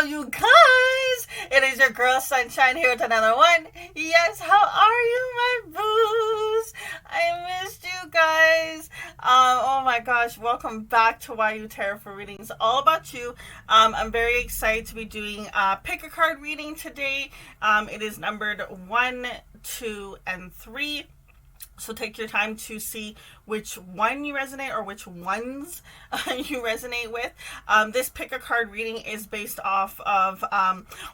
you guys? It is your girl Sunshine here with another one. Yes, how are you, my boos? I missed you guys. Oh my gosh, welcome back to YU Tarot for Readings, all about you. I'm very excited to be doing pick a card reading today. It is numbered 1, 2, and 3. So take your time to see which one you resonate or which ones you resonate with. This pick a card reading is based off of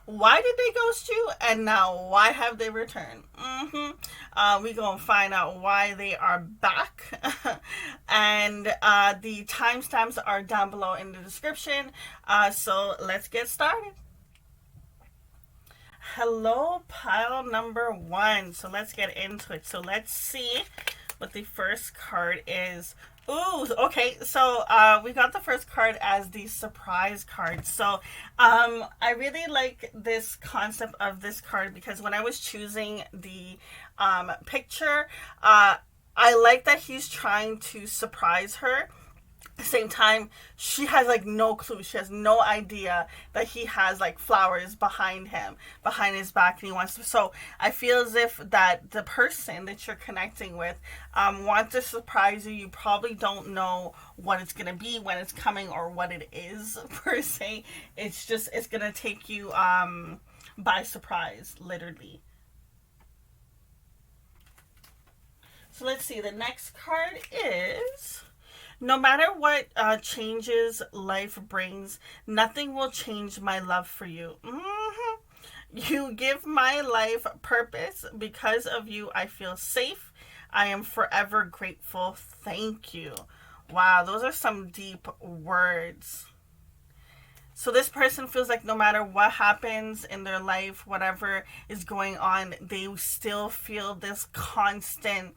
why did they ghost you and now why have they returned. We're going to find out why they are back. And the timestamps are down below in the description. So let's get started. Hello, pile number 1. So let's get into it. So let's see what the first card is. Ooh, okay. So we got the first card as the surprise card. So I really like this concept of this card because when I was choosing the picture, I like that he's trying to surprise her. At the same time, she has like no clue. She has no idea that he has like flowers behind him, behind his back, and he wants to. So I feel as if that the person that you're connecting with wants to surprise you. You probably don't know what it's gonna be, when it's coming, or what it is per se. It's gonna take you by surprise, literally. So let's see. The next card is, no matter what changes life brings, nothing will change my love for you. You give my life purpose. Because of you, I feel safe. I am forever grateful. Thank you. Wow, those are some deep words. So this person feels like no matter what happens in their life, whatever is going on, they still feel this constant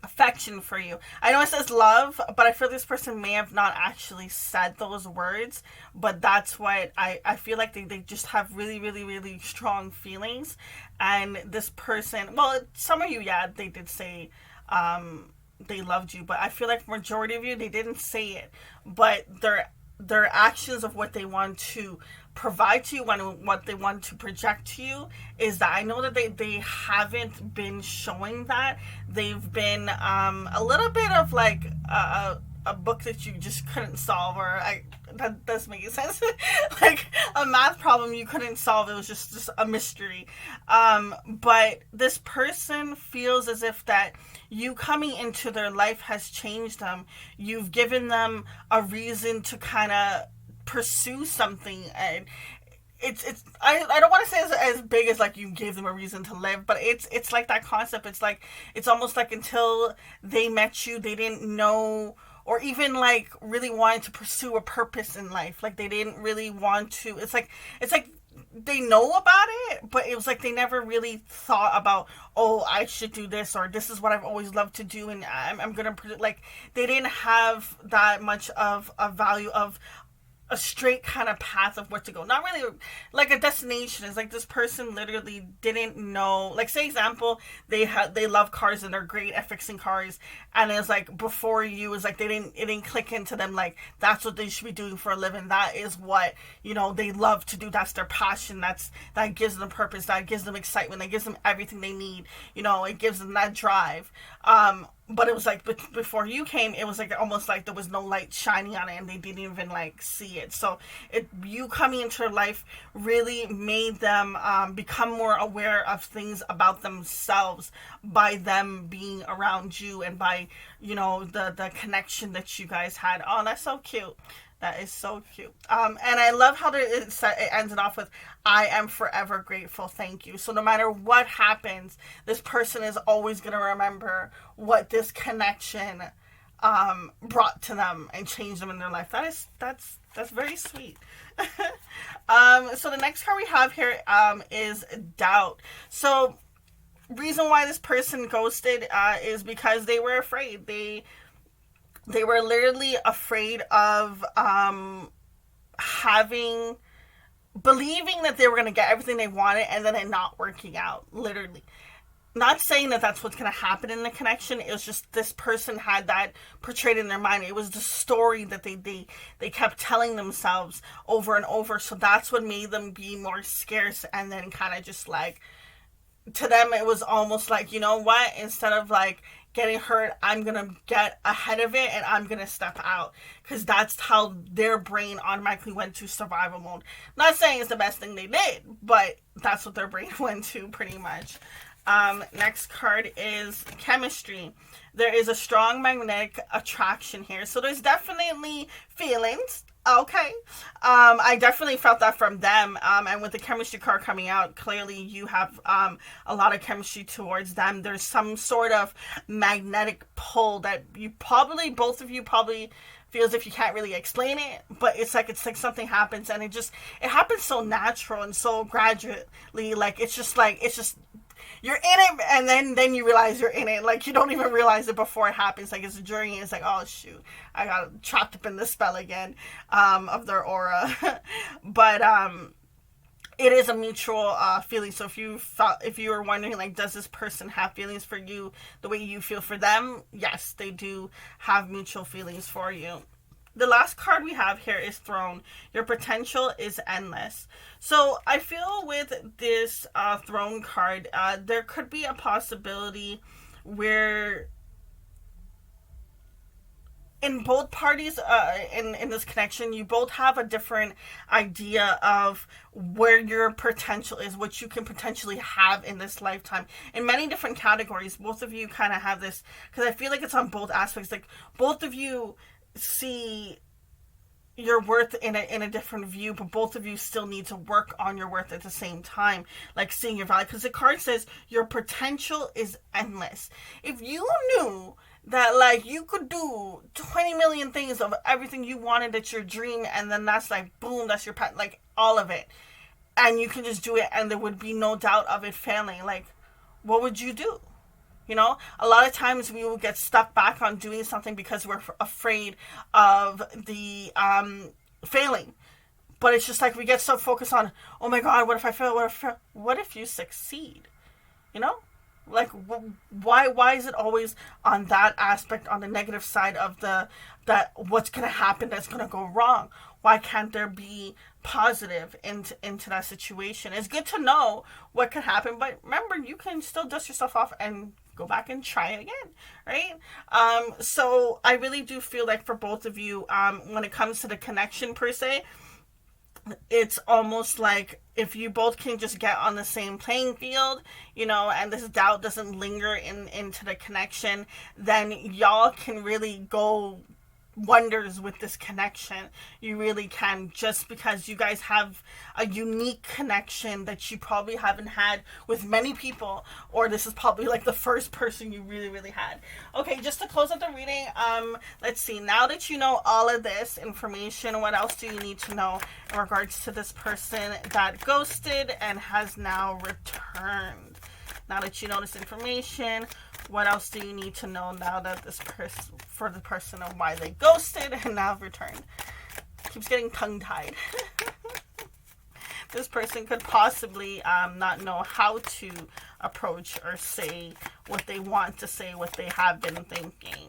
affection for you. I know it says love, but I feel this person may have not actually said those words, but that's what I feel like they just have really, really, really strong feelings. And this person, well, some of you, yeah, they did say they loved you, but I feel like majority of you, they didn't say it, but their actions of what they want to provide to you, what they want to project to you, is that I know that they haven't been showing that. They've been a little bit of like a book that you just couldn't solve, or that does make sense. Like a math problem you couldn't solve. It was just a mystery. But this person feels as if that you coming into their life has changed them. You've given them a reason to kind of pursue something, and it's I don't want to say as big as like you gave them a reason to live, but it's like that concept. It's like, it's almost like until they met you, they didn't know, or even like really wanted to pursue a purpose in life. Like they didn't really want to. It's like they know about it, but it was like they never really thought about, oh, I should do this, or this is what I've always loved to do, and I'm gonna like, they didn't have that much of a value of a straight kind of path of where to go. Not really like a destination. It's like this person literally didn't know. Like, say example, they love cars and they're great at fixing cars, and it's like before you, it's like it didn't click into them like that's what they should be doing for a living. That is what, you know, they love to do. That's their passion. That gives them purpose. That gives them excitement. That gives them everything they need. You know, it gives them that drive. But it was like before you came, it was like almost like there was no light shining on it, and they didn't even like see it. So you coming into their life really made them become more aware of things about themselves by them being around you, and by, you know, the connection that you guys had. Oh, that's so cute. That is so cute. And I love how it ends it off with, I am forever grateful, thank you. So no matter what happens, this person is always going to remember what this connection brought to them and changed them in their life. That's very sweet. So the next card we have here is doubt. So reason why this person ghosted is because they were afraid. They were literally afraid of believing that they were going to get everything they wanted and then it not working out, literally. Not saying that that's what's going to happen in the connection. It was just this person had that portrayed in their mind. It was the story that they kept telling themselves over and over. So that's what made them be more scarce, and then kind of just like, to them it was almost like, you know what, instead of like getting hurt, I'm gonna get ahead of it and I'm gonna step out, because that's how their brain automatically went to survival mode. Not saying it's the best thing they did, but that's what their brain went to pretty much. Next card is chemistry. There is a strong magnetic attraction here, so there's definitely feelings. Okay. I definitely felt that from them. And with the chemistry card coming out, clearly you have a lot of chemistry towards them. There's some sort of magnetic pull that you probably, both of you probably feel as if you can't really explain it, but it's like something happens, and it happens so natural and so gradually. Like it's just you're in it, and then you realize you're in it. Like, you don't even realize it before it happens. Like, it's a journey. It's like, oh shoot, I got trapped up in this spell again, of their aura. But it is a mutual feeling. So if you were wondering, like, does this person have feelings for you the way you feel for them? Yes, they do have mutual feelings for you. The last card we have here is Throne. Your potential is endless. So I feel with this Throne card, there could be a possibility where in both parties, in this connection, you both have a different idea of where your potential is, what you can potentially have in this lifetime. In many different categories, both of you kind of have this, because I feel like it's on both aspects. Like, both of you see your worth in a different view, but both of you still need to work on your worth at the same time, like seeing your value, because the card says your potential is endless. If you knew that, like, you could do 20 million things of everything you wanted, that's your dream, and then that's like, boom, that's your pet, like, all of it, and you can just do it, and there would be no doubt of it failing, like, what would you do? You know, a lot of times we will get stuck back on doing something because we're afraid of the failing. But it's just like we get so focused on, oh my God, what if I fail? What if you succeed? You know, like, why is it always on that aspect, on the negative side of that what's gonna happen, that's gonna go wrong? Why can't there be positive into that situation? It's good to know what could happen, but remember, you can still dust yourself off and go back and try again, right? So I really do feel like for both of you, when it comes to the connection per se, it's almost like if you both can just get on the same playing field, you know, and this doubt doesn't linger into the connection, then y'all can really go wonders with this connection. You really can, just because you guys have a unique connection that you probably haven't had with many people, or this is probably like the first person you really had. Okay, just to close out the reading, let's see, now that you know all of this information, what else do you need to know in regards to this person that ghosted and has now returned? Now that you know this information, what else do you need to know now that this person, for the person, of why they ghosted and now returned? Keeps getting tongue-tied. This person could possibly not know how to approach or say what they want to say, what they have been thinking.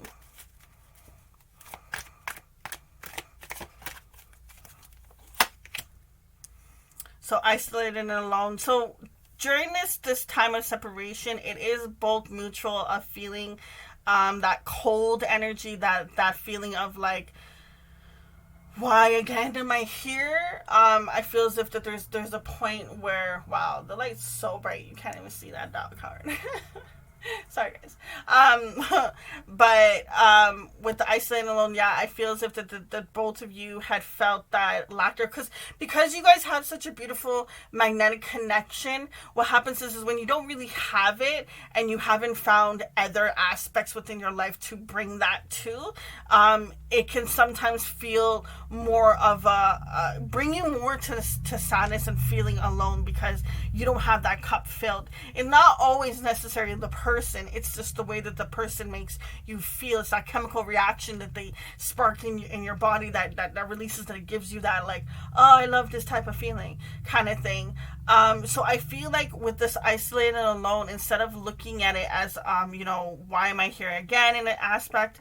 So isolated and alone. So during this time of separation, it is both mutual, of feeling that cold energy, that feeling of like, why again am I here? I feel as if that there's a point where, wow, the light's so bright you can't even see that dot card. Sorry guys. But with the isolated alone, yeah, I feel as if that both of you had felt that laughter, because you guys have such a beautiful magnetic connection. What happens is when you don't really have it, and you haven't found other aspects within your life to bring that to, it can sometimes feel more of bring you more to sadness and feeling alone, because you don't have that cup filled. It's not always necessarily the person, it's just the way that the person makes you feel. It's that chemical reaction that they spark in your body that releases, that it gives you that, like, oh, I love this type of feeling kind of thing. So I feel like with this isolated and alone, instead of looking at it as, why am I here again in an aspect,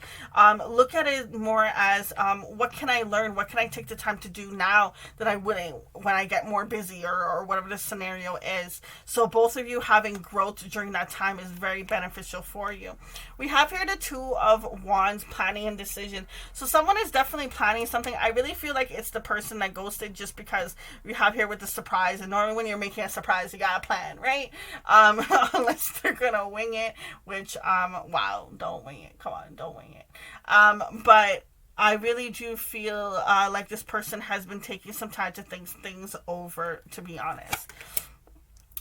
look at it more as, what can I learn? What can I take the time to do now that I wouldn't when I get more busy, or whatever the scenario is. So both of you having growth during that time is very beneficial for you. We have here the Two of Wands, planning and decision. So someone is definitely planning something. I really feel like it's the person that ghosted, just because we have here with the surprise. And normally when you're making a surprise, you got a plan, right? Unless they're gonna wing it, which wow, don't wing it. Come on, don't wing it. But I really do feel like this person has been taking some time to think things over, to be honest.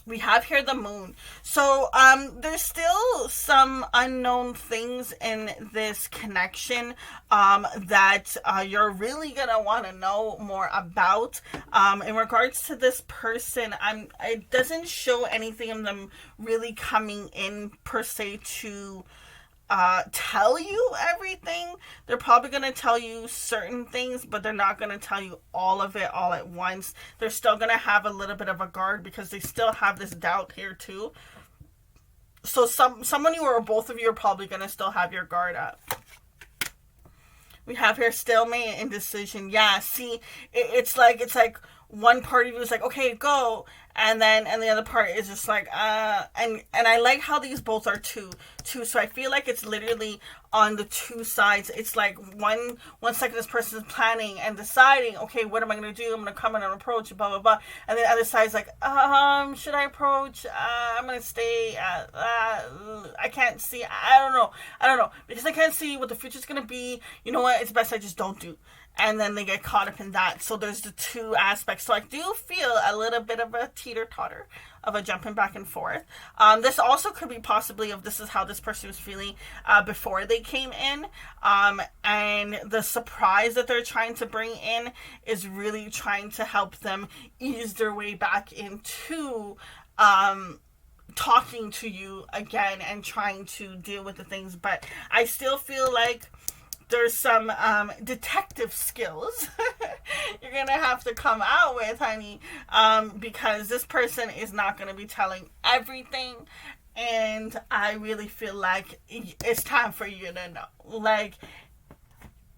We have here the Moon. So there's still some unknown things in this connection that you're really gonna want to know more about. In regards to this person, it doesn't show anything of them really coming in per se to tell you everything. They're probably going to tell you certain things, but they're not going to tell you all of it all at once. They're still going to have a little bit of a guard, because they still have this doubt here too. So someone, you or both of you, are probably going to still have your guard up. We have here stalemate and indecision. Yeah, see, it's like one part of you is like, okay, go, and the other part is just like, and I like how these both are two. So I feel like it's literally on the two sides. It's like one second this person is planning and deciding, okay, what am I gonna do? I'm gonna come in and approach, blah blah blah, and the other side's like, should I approach? I'm gonna stay. I can't see. I don't know, because I can't see what the future's gonna be. You know what? It's best I just don't do. And then they get caught up in that. So there's the two aspects. So I do feel a little bit of a teeter-totter, of a jumping back and forth. This also could be possibly of this is how this person was feeling before they came in. And the surprise that they're trying to bring in is really trying to help them ease their way back into talking to you again and trying to deal with the things. But I still feel like there's some detective skills you're gonna have to come out with, honey, because this person is not gonna be telling everything, and I really feel like it's time for you to know. Like,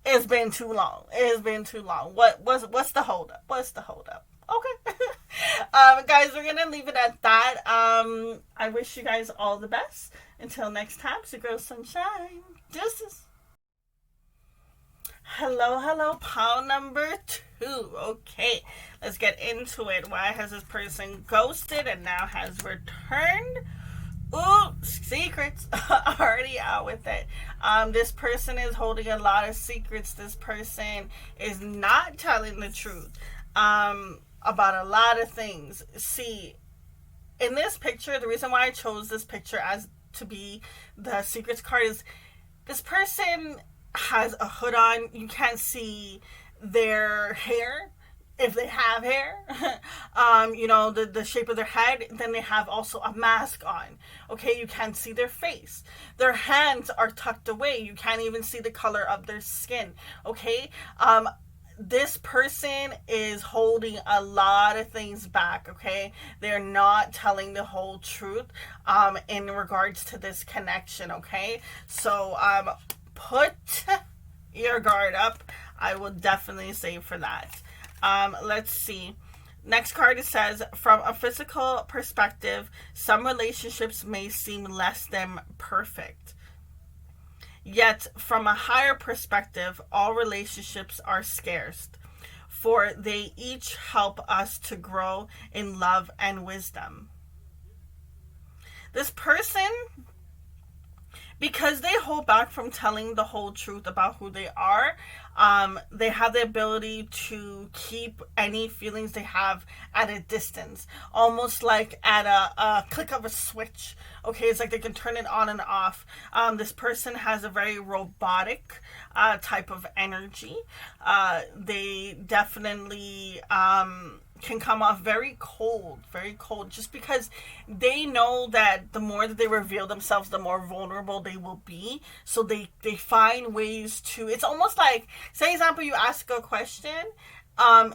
it's been too long. It's been too long. What's the holdup? What's the holdup? Okay. Guys, we're gonna leave it at that. I wish you guys all the best. Until next time, so girl sunshine. Deuces. Hello, pile number 2. Okay, let's get into it. Why has this person ghosted and now has returned? Ooh, secrets. Already out with it. This person is holding a lot of secrets. This person is not telling the truth about a lot of things. See, in this picture, the reason why I chose this picture as to be the secrets card is this person has a hood on. You can't see their hair, if they have hair. The shape of their head. Then they have also a mask on. Okay, you can't see their face. Their hands are tucked away. You can't even see the color of their skin. Okay, this person is holding a lot of things back. Okay, they're not telling the whole truth in regards to this connection. Okay, so put your guard up. I will definitely say for that. Let's see. Next card, it says, from a physical perspective, some relationships may seem less than perfect. Yet, from a higher perspective, all relationships are scarce, for they each help us to grow in love and wisdom. This person, because they hold back from telling the whole truth about who they are, they have the ability to keep any feelings they have at a distance, almost like at a click of a switch. Okay, it's like they can turn it on and off. This person has a very robotic type of energy. They definitely can come off very cold, just because they know that the more that they reveal themselves, the more vulnerable they will be. So they find ways to, it's almost like, say example, you ask a question,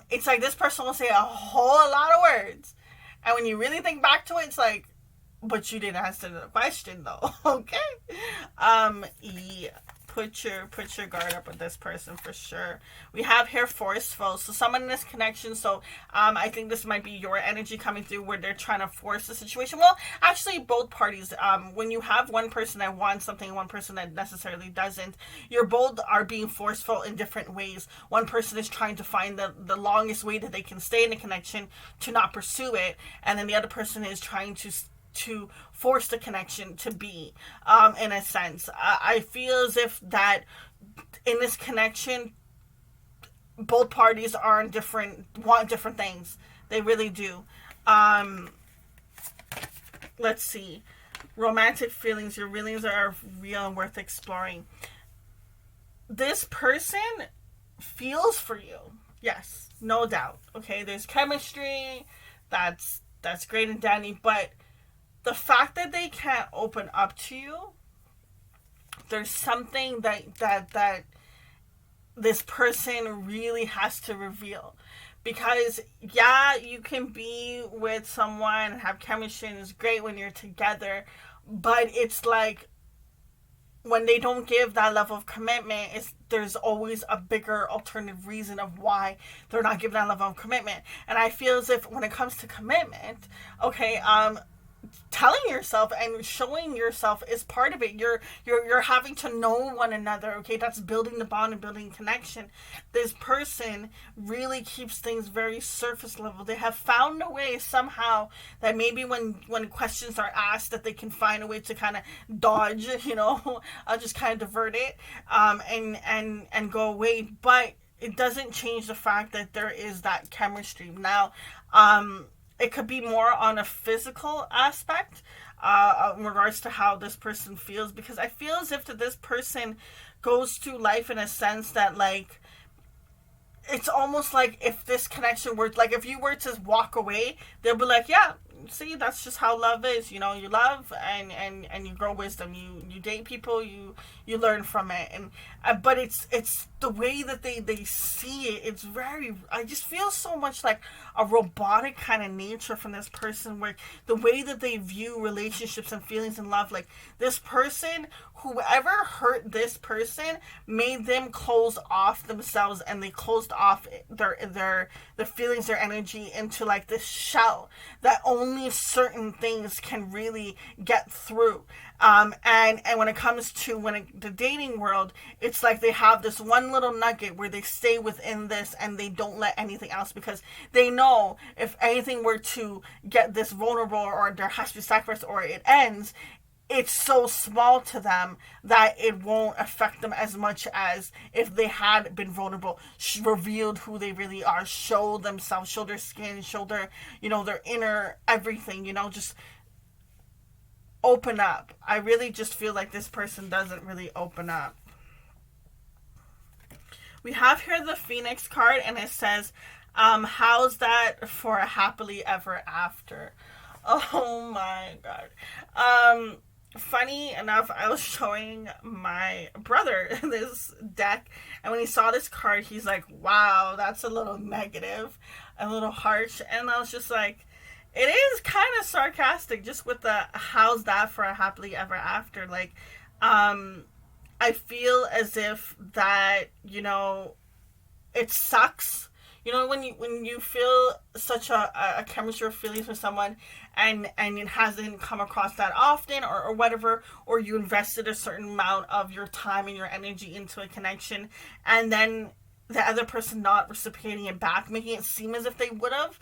it's like this person will say a whole lot of words, And when you really think back to it, it's like, but you didn't answer the question though. Okay. Yeah. Put your guard up with this person for sure. We have here forceful. So someone in this connection, so I think this might be your energy coming through where they're trying to force the situation. Well, actually both parties. When you have one person that wants something and one person that necessarily doesn't, you're both are being forceful in different ways. One person is trying to find the longest way that they can stay in a connection to not pursue it, and then the other person is trying to force the connection to be, in a sense. I feel as if that in this connection, both parties are in want different things. They really do. Let's see. Romantic feelings. Your feelings are real and worth exploring. This person feels for you. Yes, no doubt. Okay, there's chemistry. That's great and dandy, but the fact that they can't open up to you, there's something that this person really has to reveal. Because yeah, you can be with someone and have chemistry and it's great when you're together, but it's like when they don't give that level of commitment, there's always a bigger alternative reason of why they're not giving that level of commitment. And I feel as if when it comes to commitment, okay, telling yourself and showing yourself is part of it. You're having to know one another. Okay, that's building the bond and building connection. This person really keeps things very surface level. They have found a way somehow that maybe when questions are asked, that they can find a way to kind of dodge, just kind of divert it, and go away. But it doesn't change the fact that there is that chemistry. Now, it could be more on a physical aspect, in regards to how this person feels, because I feel as if this person goes through life in a sense that, like, it's almost like if this connection were, like, if you were to walk away, they'll be like, yeah, see, that's just how love is. You love and you grow wisdom. You date people, you learn from it. And but it's the way that they see it. It's very, I just feel so much like a robotic kind of nature from this person, where the way that they view relationships and feelings and love, like, this person, whoever hurt this person, made them close off themselves, and they closed off their feelings, their energy, into like this shell that only certain things can really get through. And when it comes to the dating world, it's like they have this one little nugget where they stay within this and they don't let anything else, because they know if anything were to get this vulnerable, or there has to be sacrifice, or it ends, it's so small to them that it won't affect them as much as if they had been vulnerable, revealed who they really are, show themselves, show their skin, show their, their inner everything, just open up. I really just feel like this person doesn't really open up. We have here the Phoenix card, and it says, how's that for a happily ever after? Oh my God. Funny enough, I was showing my brother this deck, and when he saw this card, he's like, wow, that's a little negative, a little harsh. And I was just like, it is kind of sarcastic, just with the how's that for a happily ever after. Like, I feel as if that, it sucks. When you feel such a chemistry of feelings with someone, and it hasn't come across that often, or whatever, or you invested a certain amount of your time and your energy into a connection, and then the other person not reciprocating it back, making it seem as if they would have,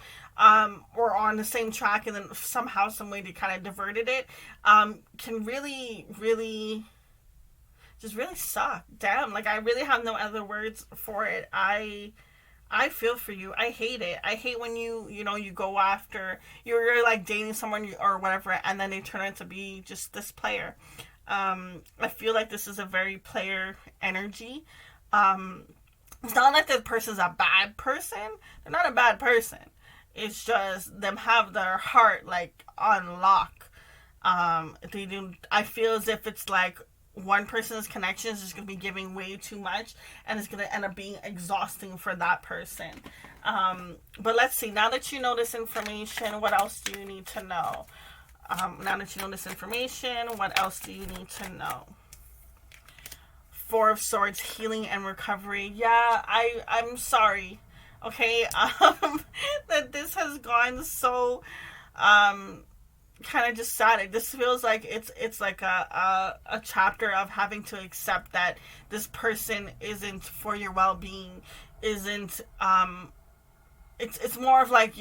or on the same track, and then somehow, some way they kind of diverted it, can really, really, just really suck. Damn, like, I really have no other words for it. I feel for you. I hate it. I hate when you go after, you're like dating someone or whatever, and then they turn out to be just this player. I feel like this is a very player energy. It's not like the person's a bad person. They're not a bad person. It's just them have their heart like on lock. They do. I feel as if it's like one person's connection is just going to be giving way too much, and it's going to end up being exhausting for that person. But let's see. Now that you know this information, what else do you need to know? Now that you know this information, what else do you need to know? Four of Swords, healing and recovery. Yeah, I'm sorry. Okay, that this has gone so kind of just sad. It just feels like it's like a chapter of having to accept that this person isn't for your well-being, isn't it's more of like,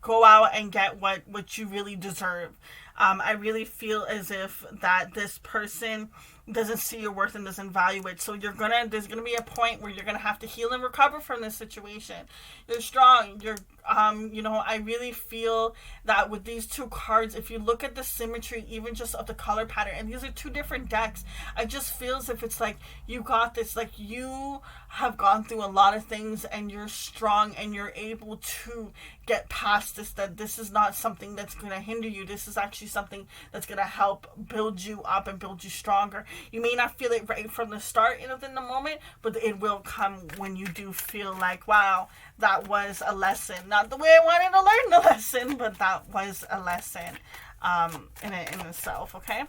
go out and get what you really deserve. I really feel as if that this person doesn't see your worth and doesn't value it. So there's gonna be a point where you're gonna have to heal and recover from this situation. You're strong. I really feel that with these two cards, if you look at the symmetry, even just of the color pattern, and these are two different decks, I just feel as if it's like you got this, like you have gone through a lot of things and you're strong and you're able to get past this, that this is not something that's going to hinder you. This is actually something that's going to help build you up and build you stronger. You may not feel it right from the start in the moment, but it will come when you do feel like, wow, that was a lesson. Not the way I wanted to learn the lesson, but that was a lesson in itself, okay?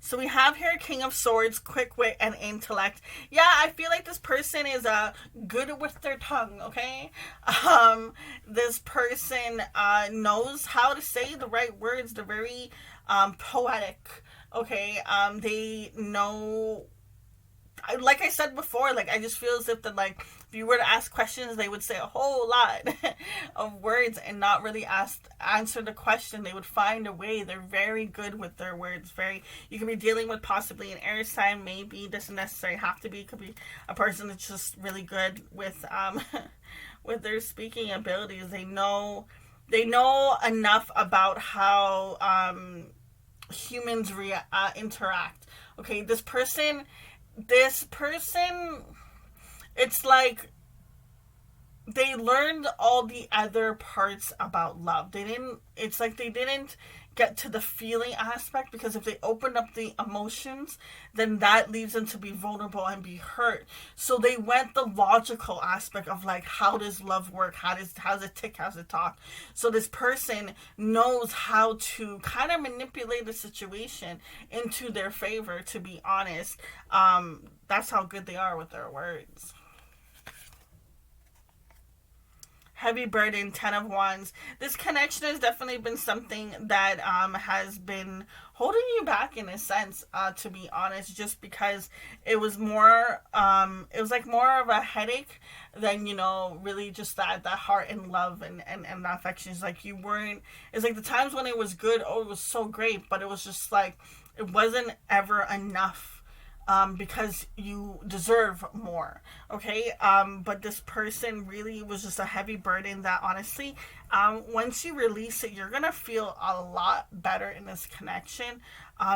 So we have here King of Swords, quick wit and intellect. Yeah, I feel like this person is good with their tongue, okay? This person knows how to say the right words. They're very poetic, okay? They know, like I said before, like I just feel as if that, like, if you were to ask questions, they would say a whole lot of words and not really answer the question. They would find a way. They're very good with their words. You could be dealing with possibly an air sign, maybe doesn't necessarily have to be. It could be a person that's just really good with with their speaking abilities. They know enough about how humans interact. Okay, this person, it's like they learned all the other parts about love. It's like they didn't get to the feeling aspect, because if they open up the emotions, then that leads them to be vulnerable and be hurt. So they went the logical aspect of, like, how does love work? How's it tick? How's it talk? So this person knows how to kind of manipulate the situation into their favor, to be honest. That's how good they are with their words. Heavy burden, 10 of Wands. This connection has definitely been something that has been holding you back in a sense, to be honest, just because it was more, it was like more of a headache than, really just that heart and love and that affection. It's like it's like the times when it was good, it was so great, but it was just like, it wasn't ever enough. Because you deserve more, okay? But this person really was just a heavy burden that, honestly, once you release it, you're gonna feel a lot better in this connection,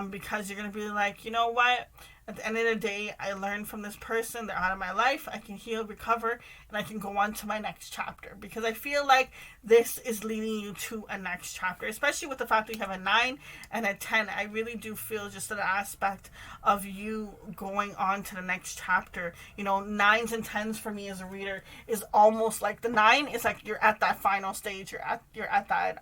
because you're gonna be like, you know what? At the end of the day, I learned from this person. They're out of my life. I can heal, recover, and I can go on to my next chapter. Because I feel like this is leading you to a next chapter, especially with the fact that you have a 9 and a 10. I really do feel just an aspect of you going on to the next chapter. 9s and 10s for me as a reader is almost like, the 9 is like you're at that final stage. You're at that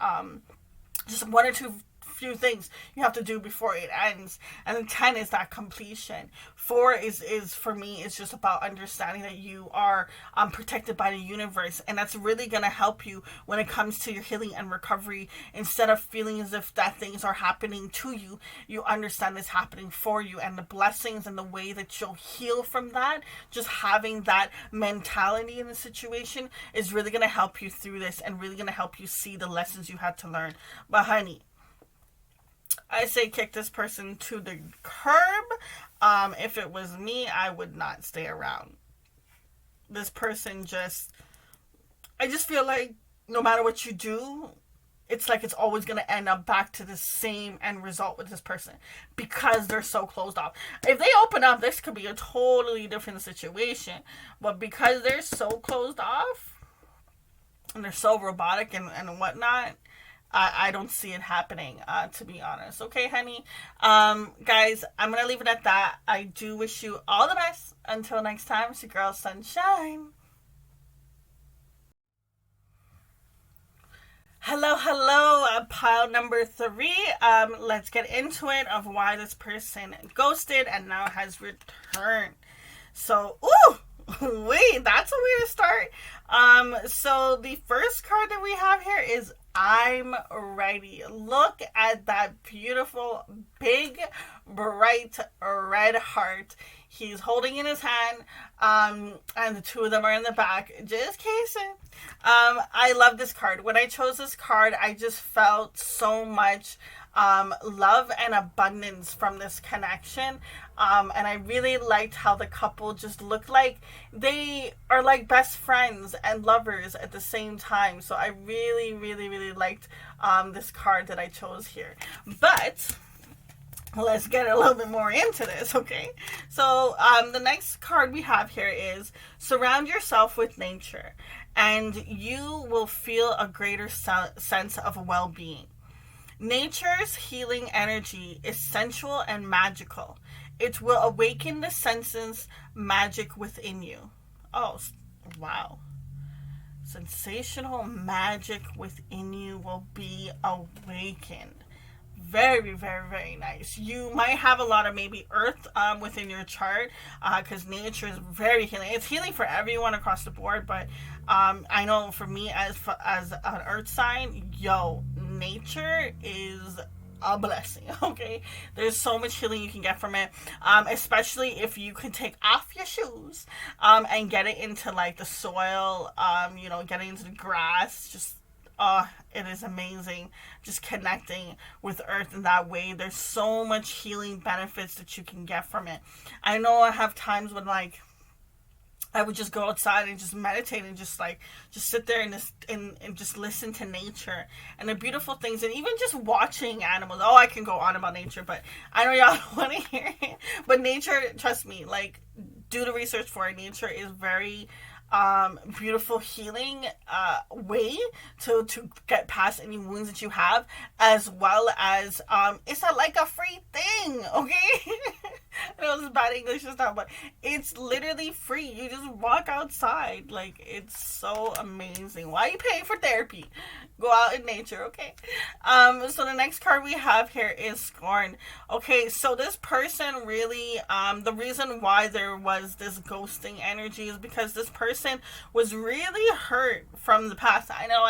just one or two few things you have to do before it ends, and then 10 is that completion. 4 is for me, it's just about understanding that you are protected by the universe, and that's really going to help you when it comes to your healing and recovery. Instead of feeling as if that things are happening to you, you understand it's happening for you, and the blessings and the way that you'll heal from that, just having that mentality in the situation is really going to help you through this, and really going to help you see the lessons you had to learn. But honey, I say kick this person to the curb. If it was me, I would not stay around. This person I just feel like no matter what you do, it's like it's always going to end up back to the same end result with this person, because they're so closed off. If they open up, this could be a totally different situation. But because they're so closed off and they're so robotic and whatnot, I don't see it happening, to be honest. Okay, honey. Guys, I'm gonna leave it at that. I do wish you all the best. Until next time, it's your girl Sunshine. Hello, hello, pile number three. Let's get into it of why this person ghosted and now has returned. So, ooh, wait, that's a way to start. So the first card that we have here is I'm ready. Look at that beautiful, big, bright red heart. He's holding in his hand, and the two of them are in the back. Just casing. I love this card. When I chose this card, I just felt so much love and abundance from this connection. And I really liked how the couple just looked like they are like best friends and lovers at the same time. So I really, really, really liked this card that I chose here. But let's get a little bit more into this, okay? So the next card we have here is surround yourself with nature and you will feel a greater sense of well-being. Nature's healing energy is sensual and magical. It will awaken the senses magic within you. Oh, wow. Sensational magic within you will be awakened. Very, very, very nice. You might have a lot of maybe earth within your chart because nature is very healing. It's healing for everyone across the board, but I know for me as an earth sign, nature is a blessing. Okay, there's so much healing you can get from it, especially if you can take off your shoes and get it into like the soil, get it into the grass. Just it is amazing just connecting with earth in that way. There's so much healing benefits that you can get from it. I know I have times when like I would just go outside and just meditate and just sit there and just listen to nature and the beautiful things, and even just watching animals. Oh, I can go on about nature, but I know y'all don't want to hear it. But nature, trust me, like do the research for it. Nature is very beautiful healing way to get past any wounds that you have, as well as it's not like a free thing, okay? I know this is bad English and stuff, but it's literally free. You just walk outside. Like, it's so amazing. Why are you paying for therapy? Go out in nature, okay? So the next card we have here is Scorn. Okay, so this person really, the reason why there was this ghosting energy is because this person was really hurt from the past. I know.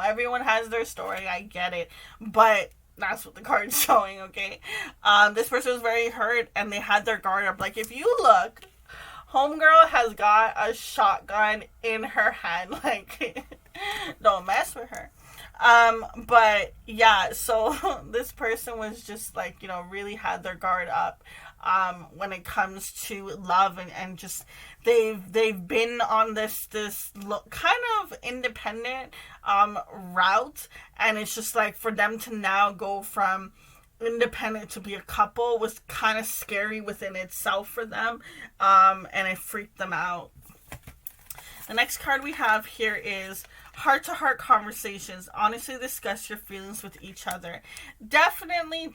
Everyone has their story. I get it. But that's what the card's showing, okay? This person was very hurt and they had their guard up. Like, if you look, homegirl has got a shotgun in her hand. Like, don't mess with her. But yeah, so this person was just like, really had their guard up when it comes to love, and just they've been on this kind of independent route, and it's just like for them to now go from independent to be a couple was kind of scary within itself for them, and it freaked them out. The next card we have here is heart-to-heart conversations. Honestly discuss your feelings with each other. Definitely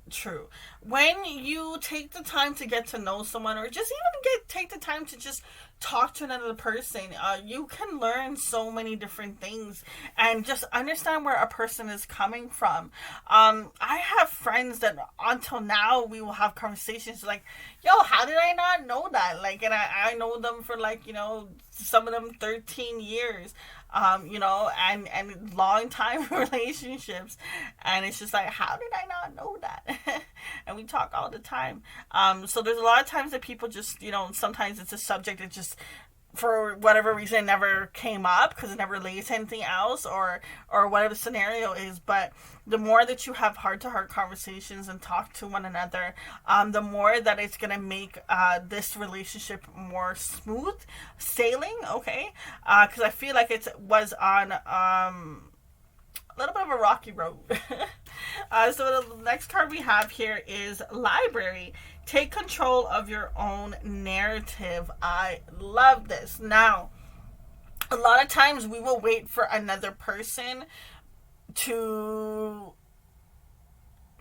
true. When you take the time to get to know someone, or just even take the time to just talk to another person, you can learn so many different things and just understand where a person is coming from. I have friends that until now we will have conversations like, yo, how did I not know that? Like, and I know them for like, some of them 13 years, and long time relationships. And it's just like, how did I not know that? And we talk all the time. So there's a lot of times that people just, sometimes it's a subject that just, for whatever reason, never came up because it never relates to anything else, or whatever the scenario is. But the more that you have heart-to-heart conversations and talk to one another, the more that it's going to make this relationship more smooth sailing, okay? Because I feel like it was on a little bit of a rocky road. So the next card we have here is Library. Take control of your own narrative. I love this. Now, a lot of times we will wait for another person to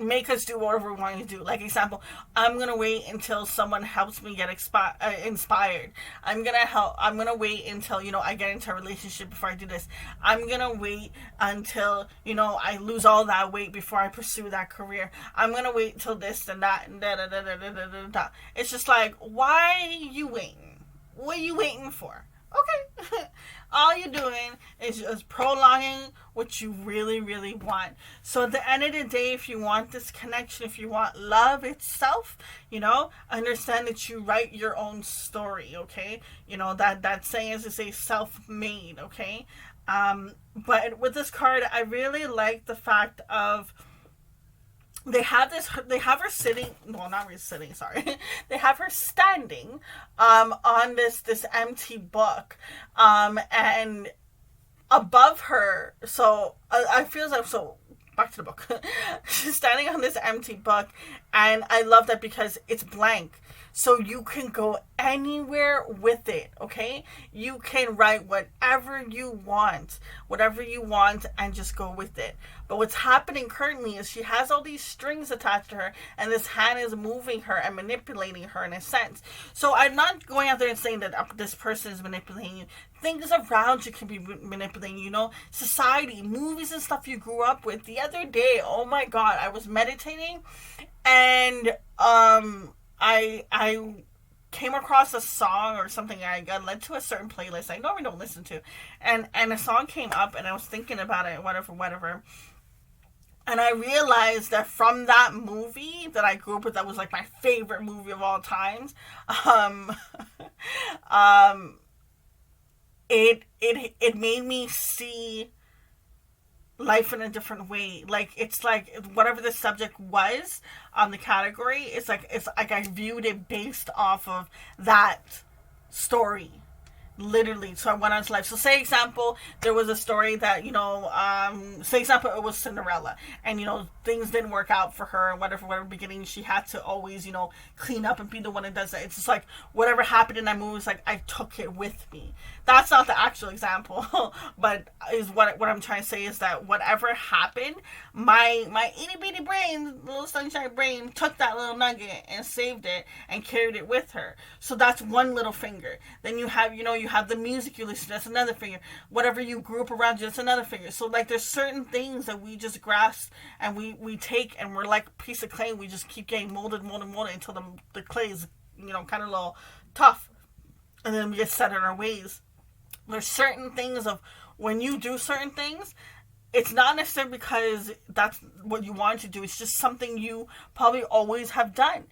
make us do whatever we want to do. Like example, I'm gonna wait until someone helps me get inspired. I'm gonna wait until I get into a relationship before I do this. I'm gonna wait until I lose all that weight before I pursue that career. I'm gonna wait till this and that and da da da da da da da da. It's just like, why are you waiting? What are you waiting for? Okay. All you're doing is just prolonging what you really, really want. So at the end of the day, if you want this connection, if you want love itself, understand that you write your own story, okay? That saying is to say self-made, okay? But with this card, I really like the fact of they have her sitting, well, not really sitting, sorry. They have her standing on this empty book, and above her, so I feel like, so back to the book. She's standing on this empty book, and I love that because it's blank. So you can go anywhere with it, okay? You can write whatever you want, and just go with it. But what's happening currently is she has all these strings attached to her, and this hand is moving her and manipulating her in a sense. So I'm not going out there and saying that this person is manipulating you. Things around you can be manipulating you, society, movies and stuff you grew up with. The other day, oh my God, I was meditating, and I came across a song or something. I got led to a certain playlist I normally don't listen to, and a song came up, and I was thinking about it, whatever. And I realized that from that movie that I grew up with, that was like my favorite movie of all times. It made me see life in a different way. Like, it's like whatever the subject was on the category, it's like I viewed it based off of that story. Literally. So I went on to life. So say example, there was a story that, say example, it was Cinderella, and things didn't work out for her, and whatever beginning, she had to always, clean up and be the one that does it. It's just like whatever happened in that movie is like I took it with me. That's not the actual example, but is what I'm trying to say is that whatever happened, my itty bitty brain, little sunshine brain, took that little nugget and saved it and carried it with her. So that's one little finger. Then you have, you have the music you listen to, that's another finger. Whatever you grew up around you, that's another finger. So like there's certain things that we just grasp and we take, and we're like a piece of clay, and we just keep getting molded until the clay is, kind of a little tough. And then we get set in our ways. There's certain things of when you do certain things, it's not necessarily because that's what you want to do. It's just something you probably always have done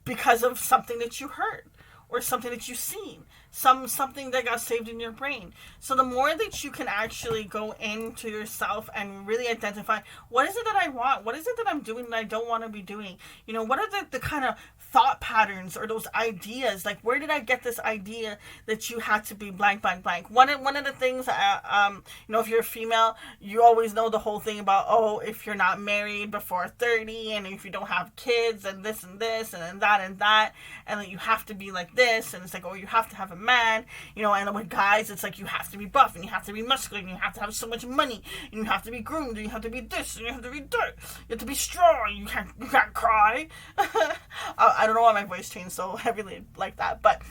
because of something that you heard or something that you've seen, something that got saved in your brain. So the more that you can actually go into yourself and really identify, what is it that I want? What is it that I'm doing that I don't want to be doing? What are the kind of thought patterns or those ideas? Like, where did I get this idea that you had to be blank, blank, blank? One of the things, if you're a female, you always know the whole thing about, if you're not married before 30, and if you don't have kids, and this and this, and that, and then you have to be like this, and it's like, you have to have a man, and with guys, it's like, you have to be buff, and you have to be muscular, and you have to have so much money, and you have to be groomed, and you have to be this, and you have to be that, you have to be strong, you can't cry. I don't know why my voice changed so heavily like that, but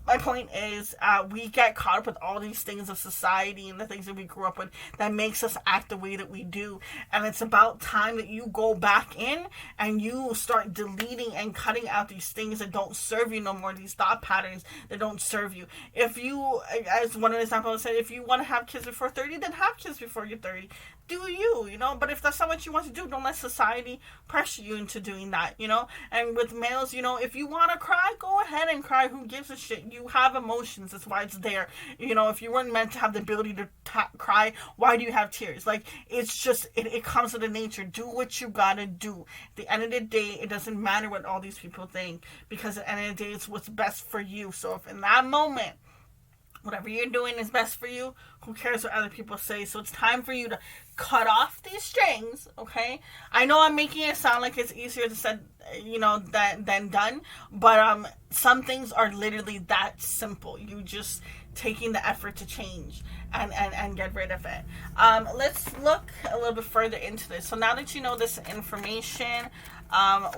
my point is, we get caught up with all these things of society and the things that we grew up with that makes us act the way that we do, and it's about time that you go back in and you start deleting and cutting out these things that don't serve you no more, these thought patterns that don't serve you. If you, as one of the examples said, if you want to have kids before 30, then have kids before you're 30. Do you, but if that's not what you want to do, don't let society pressure you into doing that, And with males, if you want to cry, go ahead and cry. Who gives a shit? You have emotions. That's why it's there. If you weren't meant to have the ability to cry, why do you have tears? Like, it's just, it comes with the nature. Do what you gotta do. At the end of the day, it doesn't matter what all these people think, because at the end of the day, it's what's best for you. So if in that moment, whatever you're doing is best for you, who cares what other people say? So it's time for you to cut off these strings, okay? I know I'm making it sound like it's easier to said, than done, but some things are literally that simple. You just taking the effort to change and get rid of it. Let's look a little bit further into this. So now that you know this information,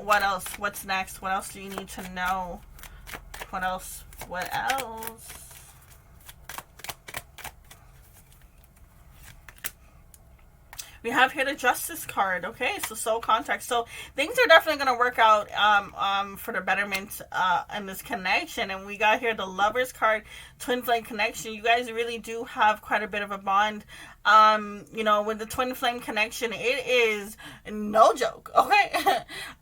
what else? What's next? What else do you need to know? What else? What else? We have here the Justice card. Okay, so soul contact. So things are definitely going to work out for the betterment in this connection. And we got here the Lovers card, twin flame connection. You guys really do have quite a bit of a bond. You know, with the twin flame connection, it is no joke. Okay,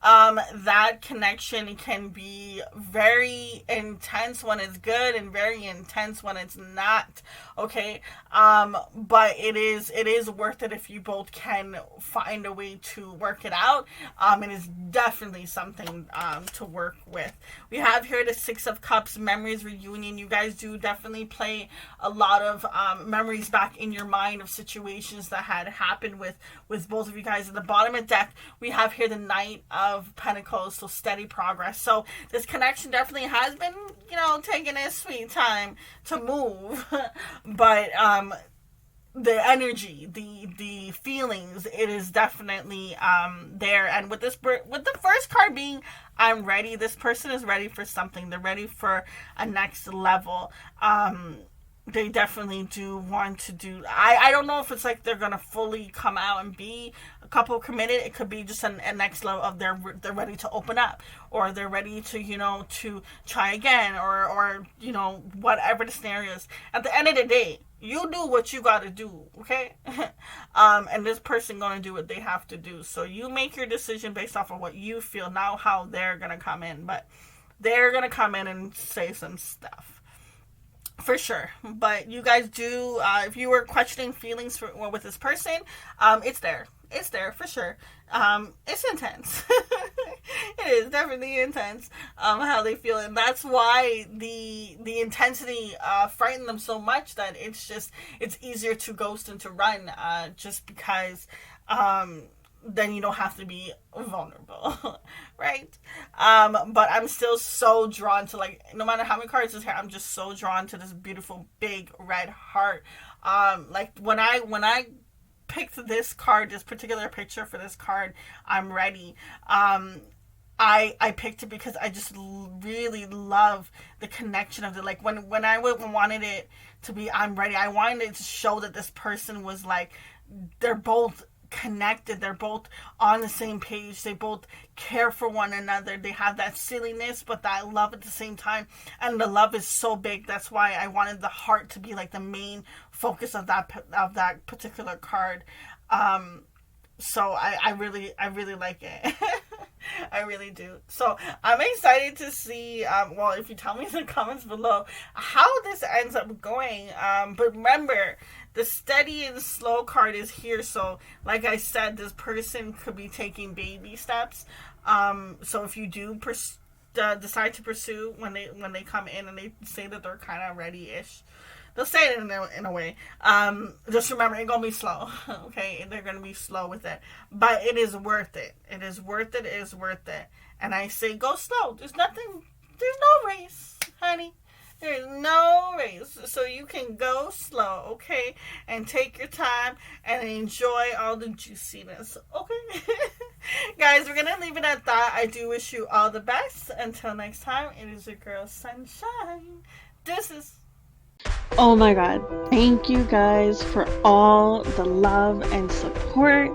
that connection can be very intense when it's good and very intense when it's not. Okay, but it is worth it if you both can find a way to work it out. It is definitely something to work with. We have here the Six of Cups, memories, reunion. You guys do definitely play a lot of memories back in your mind of situations that had happened with both of you guys. At the bottom of the deck, we have here the Knight of Pentacles, so steady progress. So this connection definitely has been, you know, taking its sweet time to move, but the energy, the feelings, it is definitely there. And with this, with the first card being I'm ready, this person is ready for something. They're ready for a next level. They definitely do want to do. I don't know if it's like they're gonna fully come out and be a couple committed. It could be just a next level of they're ready to open up, or they're ready to, you know, to try again, or you know, whatever the scenario is. At the end of the day, you do what you gotta do, okay? And this person gonna do what they have to do. So you make your decision based off of what you feel, not how they're gonna come in. But they're gonna come in and say some stuff. For sure. But you guys do, if you were questioning feelings with this person, it's there. It's there for sure. It's intense. It is definitely intense, how they feel. And that's why the intensity frightened them so much that it's easier to ghost and to run, just because then you don't have to be vulnerable, right? But I'm still so drawn to, like, no matter how many cards is here, I'm just so drawn to this beautiful big red heart. Like when I picked this card, this particular picture for this card, I'm ready. I picked it because I just really love the connection of it. Like when I wanted it to be I'm ready, I wanted it to show that this person was like, they're both connected, they're both on the same page, they both care for one another, they have that silliness but that love at the same time, and the love is so big. That's why I wanted the heart to be like the main focus of that particular card. So I really like it. I really do. So I'm excited to see, well, if you tell me in the comments below how this ends up going. But remember, the steady and slow card is here. So like I said, this person could be taking baby steps. So if you do decide to pursue, when they come in and they say that they're kind of ready-ish, they'll say it in a way. Just remember, it's going to be slow. Okay? They're going to be slow with it. But it is worth it. It is worth it. It is worth it. And I say go slow. There's no race, honey. There's no race. So you can go slow, okay? And take your time and enjoy all the juiciness, okay? Guys, we're going to leave it at that. I do wish you all the best. Until next time, it is your girl, Sunshine. Deuces. Oh my god, thank you guys for all the love and support.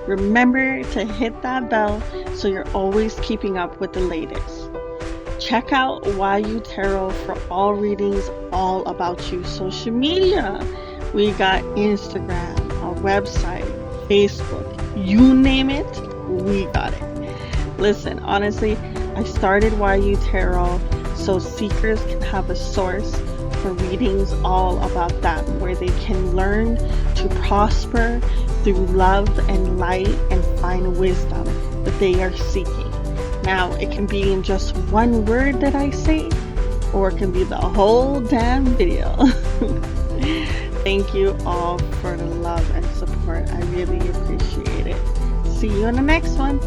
Remember to hit that bell so you're always keeping up with the latest. Check out YU Tarot for all readings all about you. Social media, we got Instagram, our website, Facebook, you name it, we got it. Listen, honestly, I started YU Tarot so seekers can have a source for readings all about them, where they can learn to prosper through love and light and find wisdom that they are seeking. Now, it can be in just one word that I say, or it can be the whole damn video. Thank you all for the love and support. I really appreciate it. See you in the next one.